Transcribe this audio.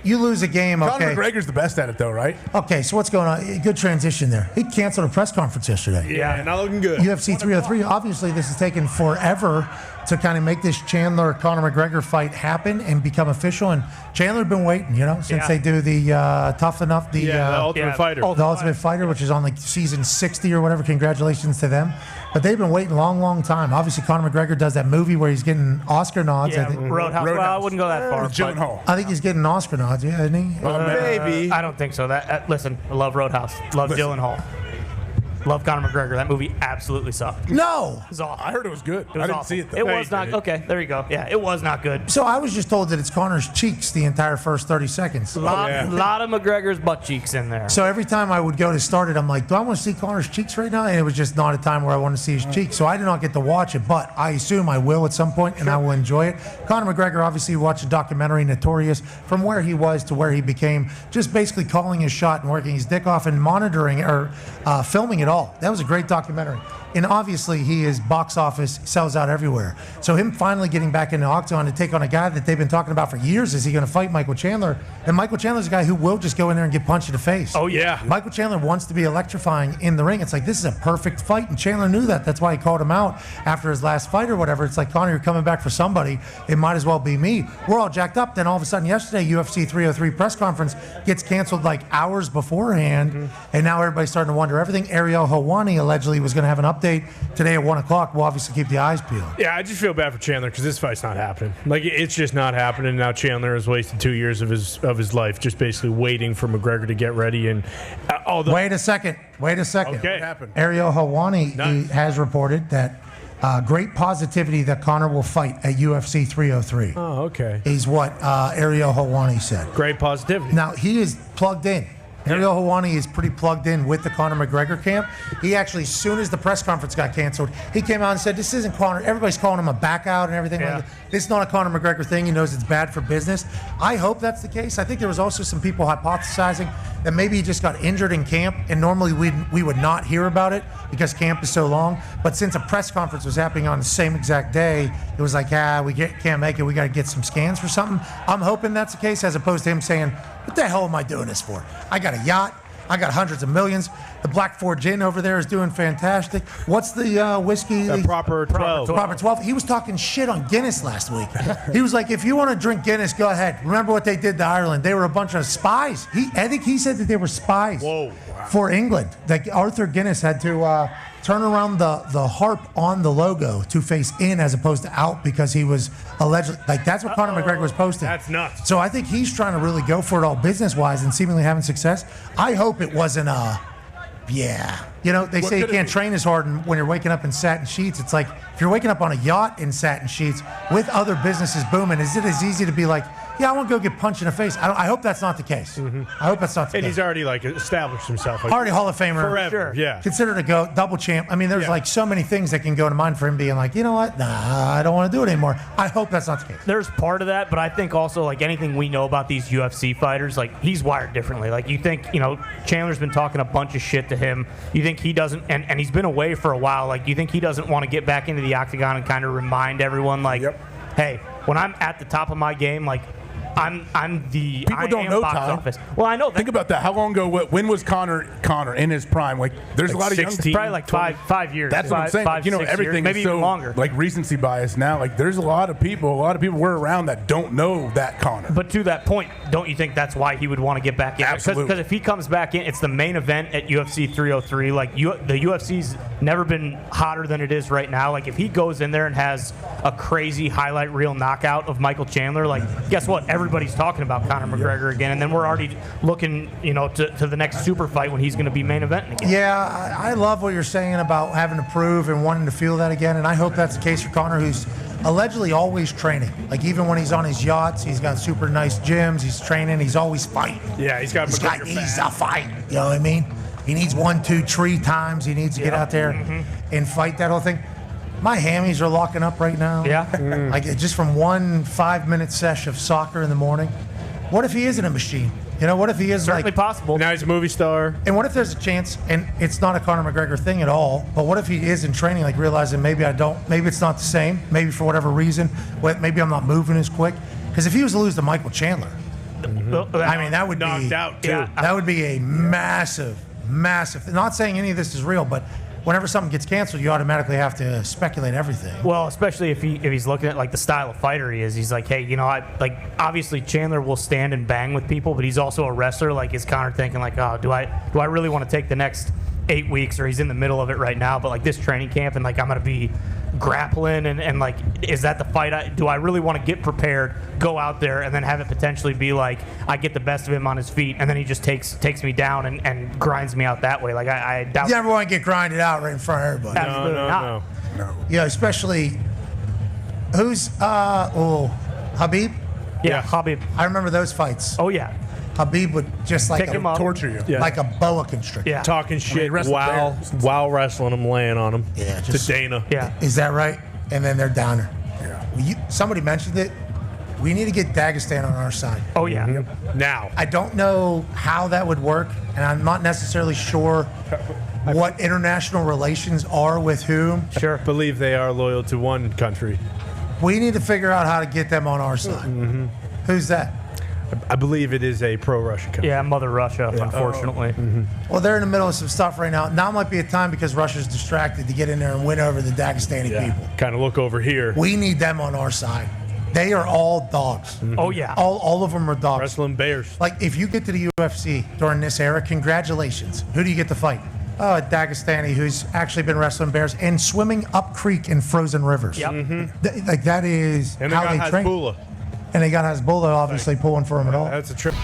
You lose a game, okay. Conor McGregor's the best at it, though, right? Okay, so what's going on? Good transition there. He canceled a press conference yesterday. Yeah, not looking good. UFC 303. Obviously, this has taken forever to kind of make this Chandler-Conor McGregor fight happen and become official. And Chandler had been waiting, since they do the Tough Enough, the Ultimate Fighter. The Ultimate Fighter, which is on like season 60 or whatever. Congratulations to them. But they've been waiting a long, long time. Obviously, Conor McGregor does that movie where he's getting Oscar nods. Yeah, I think. Roadhouse. Well, I wouldn't go that far. Gyllenhaal. I think he's getting Oscar nods, isn't he? Maybe. I don't think so. Listen, I love Roadhouse. Love Gyllenhaal. Love Conor McGregor. That movie absolutely sucked. No. It was awful. I heard it was good. I didn't see it, though. It was not. Okay, there you go. Yeah, it was not good. So I was just told that it's Conor's cheeks the entire first 30 seconds. Lot of McGregor's butt cheeks in there. So every time I would go to start it, I'm like, do I want to see Conor's cheeks right now? And it was just not a time where I want to see his cheeks. So I did not get to watch it, but I assume I will at some point, and I will enjoy it. Conor McGregor obviously watched a documentary, Notorious, from where he was to where he became, just basically calling his shot and working his dick off and monitoring or filming it all. That was a great documentary. And obviously, he is box office, sells out everywhere. So him finally getting back in the octagon to take on a guy that they've been talking about for years, is he going to fight Michael Chandler? And Michael Chandler's a guy who will just go in there and get punched in the face. Oh, yeah. Michael Chandler wants to be electrifying in the ring. It's like, this is a perfect fight. And Chandler knew that. That's why he called him out after his last fight or whatever. It's like, Conor, you're coming back for somebody. It might as well be me. We're all jacked up. Then all of a sudden yesterday, UFC 303 press conference gets canceled like hours beforehand. And now everybody's starting to wonder everything. Ariel Helwani allegedly was going to have an update today at 1 o'clock. We'll obviously keep the eyes peeled. Yeah, I just feel bad for Chandler because this fight's not happening. Like, it's just not happening. Now Chandler has wasted 2 years of his life just basically waiting for McGregor to get ready. And Wait a second. Okay. What happened? Ariel Helwani has reported that great positivity that Conor will fight at UFC 303. Oh, okay. Is what Ariel Helwani said. Great positivity. Now, he is plugged in. Ariel Helwani is pretty plugged in with the Conor McGregor camp. He actually, as soon as the press conference got canceled, he came out and said, this isn't Conor. Everybody's calling him a back out and everything like that. This is not a Conor McGregor thing. He knows it's bad for business. I hope that's the case. I think there was also some people hypothesizing that maybe he just got injured in camp, and normally we would not hear about it because camp is so long. But since a press conference was happening on the same exact day, it was like, can't make it. We got to get some scans for something. I'm hoping that's the case, as opposed to him saying, what the hell am I doing this for? I got a yacht. I got hundreds of millions. The Black Ford Gin over there is doing fantastic. What's the whiskey? The Proper 12. Proper 12. He was talking shit on Guinness last week. He was like, if you want to drink Guinness, go ahead. Remember what they did to Ireland? They were a bunch of spies. I think he said that they were spies for England. Like Arthur Guinness had to turn around the harp on the logo to face in as opposed to out because he was allegedly, like, that's what Conor McGregor was posting. That's nuts. So I think he's trying to really go for it all business-wise and seemingly having success. I hope it wasn't they say you can't train as hard when you're waking up in satin sheets. It's like, if you're waking up on a yacht in satin sheets with other businesses booming, is it as easy to be like, yeah, I want to go get punched in the face? I hope that's not the case. I hope that's not the case. And he's already established himself. Already Hall of Famer. Forever, yeah. Considered a GOAT, double champ. I mean, there's like so many things that can go to mind for him being like, you know what? Nah, I don't want to do it anymore. I hope that's not the case. There's part of that, but I think also, like, anything we know about these UFC fighters, like, he's wired differently. Like, you think, Chandler's been talking a bunch of shit to him. You think he doesn't, and he's been away for a while. Like, you think he doesn't want to get back into the octagon and kind of remind everyone, like, hey, when I'm at the top of my game, like, People don't know, box Tom. office. Well, I know. Think about that. How long ago? When was Conor in his prime? Like, there's a lot of young people. Probably like 5 years. That's what I'm saying. Five, everything maybe is so even longer. like recency bias now. Like, there's a lot of people were around that don't know that Conor. But to that point, don't you think that's why he would want to get back in? Absolutely. Because if he comes back in, it's the main event at UFC 303. Like, the UFC's never been hotter than it is right now. Like, if he goes in there and has a crazy highlight reel knockout of Michael Chandler, like, guess what? Everybody's talking about Conor McGregor again, and then we're already looking, to the next super fight when he's going to be main eventing again. Yeah, I love what you're saying about having to prove and wanting to feel that again, and I hope that's the case for Conor, who's allegedly always training. Like, even when he's on his yachts, he's got super nice gyms, he's training, he's always fighting. Yeah, he's got McGregor fat. He needs to fight, you know what I mean? He needs 1, 2, 3 times. He needs to get out there and fight that whole thing. My hammies are locking up right now. Yeah. Like, just from 1 5-minute sesh of soccer in the morning. What if he isn't a machine? What if he is certainly possible? Now he's a movie star. And what if there's a chance, and it's not a Conor McGregor thing at all, but what if he is in training, like realizing maybe it's not the same, maybe for whatever reason, maybe I'm not moving as quick? Because if he was to lose to Michael Chandler, I mean, that would knocked be out too. Yeah. that would be a massive. Not saying any of this is real, but whenever something gets canceled, you automatically have to speculate everything. Well, especially if he's looking at like the style of fighter he is. He's like, hey, obviously Chandler will stand and bang with people, but he's also a wrestler. Like, is Conor thinking like, oh, do I really want to take the next 8 weeks, or he's in the middle of it right now, but like this training camp and like I'm gonna be grappling and like, is that the fight? Do I really want to get prepared, go out there, and then have it potentially be like I get the best of him on his feet, and then he just takes me down and grinds me out that way? Like I doubt. You never want to get grinded out right in front of everybody. Absolutely not. No. Yeah, especially who's Habib. Yeah, Habib. I remember those fights. Oh yeah. Habib would just like Pick him up. Torture you. Yeah. like a boa constrictor. Yeah. Talking shit wrestled while wrestling him, laying on him. Yeah, to just- Dana. Yeah. Is that right? And then they're downer. Yeah. Somebody mentioned it. We need to get Dagestan on our side. Oh yeah. Now, I don't know how that would work, and I'm not necessarily sure what international relations are with whom. Sure. believe they are loyal to one country. We need to figure out how to get them on our side. Who's that? I believe it is a pro-Russia country. Yeah, Mother Russia, unfortunately. Well, they're in the middle of some stuff right now. Now might be a time because Russia's distracted to get in there and win over the Dagestani people. Kind of look over here. We need them on our side. They are all dogs. Oh yeah. All of them are dogs. Wrestling Bears. Like, if you get to the UFC during this era, congratulations. Who do you get to fight? Oh, a Dagestani who's actually been wrestling bears and swimming up creek in frozen rivers. Yep. Like, that is And they how got they train. Hasbulla. And they got Hezbollah obviously pulling for him at all. That's a trip.